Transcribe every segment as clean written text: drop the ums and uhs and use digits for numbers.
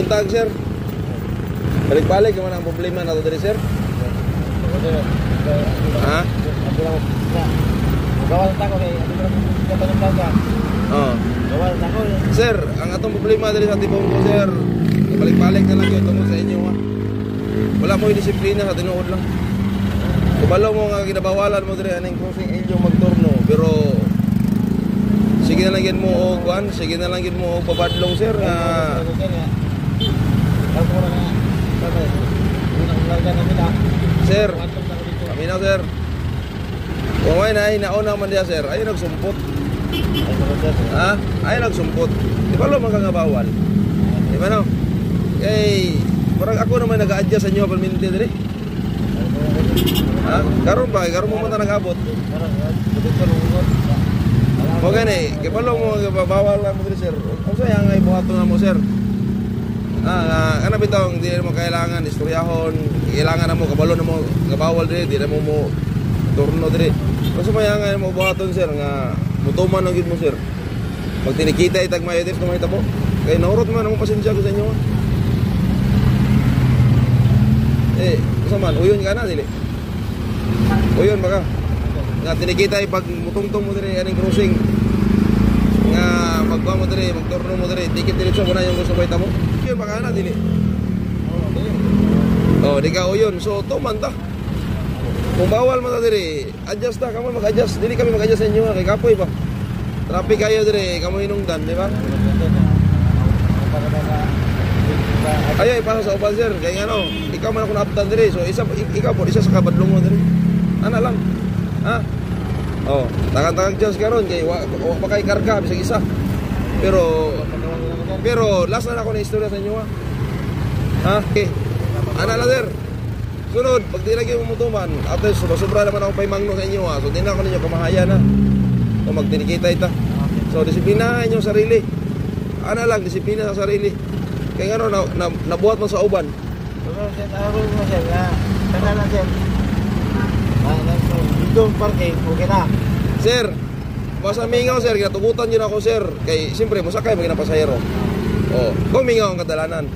buntag sir. Balik-balik man ang problema nato diri sir. Ha? Gawal ta ko kay Gawal ta ko. Sir, ang atong problema diri sa tibong ko sir. Balik-balik na lang gyud tungod sa inyo ha. Wala mo disiplina sa tinuod lang. Kubalo mo nga ginabawalan mo diri aning crossing inyong magturno pero sige na lang gid mo og kuan, sige na lang gid mo og babadlong sir nga sir. Kami na sir. Kung may nauna man diya sir, ay nagsumpot. Ha? Ay nagsumpot. Di ba lo magkangabawal? Di ba no? Kay parang ako naman nag-a-adjust sa inyo permanente diri. Ha? Karon mo man ta nag-abot. O gani, kay palo mo bawal lang mo diri sir. Unsa yang ay buhaton na mo sir? Kana bitong di mo kailangan istoryahon, kailangan na mo kabalo na mo nga bawal diri, di na mo turno diri. Unsa may yang mo buhaton sir nga mutuman na gid mo sir. Pag tinikita itag mayo diri kumahita mo. Kay naurot man mo pasensya ko sa inyo. Unsa man uyon ka na dili? Uyon baka. Nga tinikita pag mutungtong mo diri aning crossing. Nga magba mo diri, magturno mo diri, dikit diretso mo na yung gusto bayta mo. Yun baka na dili. Oh, di ka uyon. So tuman ta. Kung bawal mo ta diri, adjust ta, kamo mag-adjust. Dili kami mag-adjust sa inyo kay kapoy ba. Traffic kayo diri, kamo hinungdan, di ba? Ay para sa ubal sir, kay ano, ikaw man ako naabtan diri. So ikaw po isa sa kabadlong mo diri. Ana lang. Ha? Oh, tagan-tagan just karon kay wa pa kay karga bisag isa. Pero last na ako na istorya sa inyo ha. Ha? Okay. Ana lang sir. Sunod, pag di lagi mo mutuman, after sobra naman ako paimangno sa inyo ha. So di na ako ninyo kamahayan ha. So magtinikita ita. So disiplinahan inyo sarili. Ana lang disiplina sa sarili. Kay ano nabuhat mo sa uban. Parking, okay na. Sir, basta mingaw sir, kinatugutan nyo na ako sir. Kay siyempre, masakay maging pasahero. Oh, kung mingaw ang kadalanan.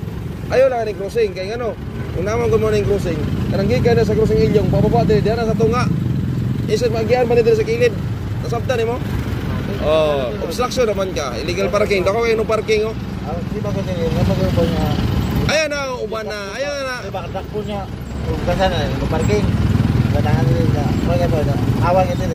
Ayaw lang ang crossing, kay ano, kung naman ko mo na yung crossing, kananggi ka na sa crossing ilyong, pababa din, diyan na sa tunga. Isip magihan man dito sa kilid. Nasabtan mo? Oh, obstruction naman ka. Illegal parking. Dako kayo no parking oh. Di ba kasi napagulpo niya? Ayan na, uban na. Ayan na. Di ba, dakpo niya. Kung kasi na, parking. Badangan nila. Awan ito.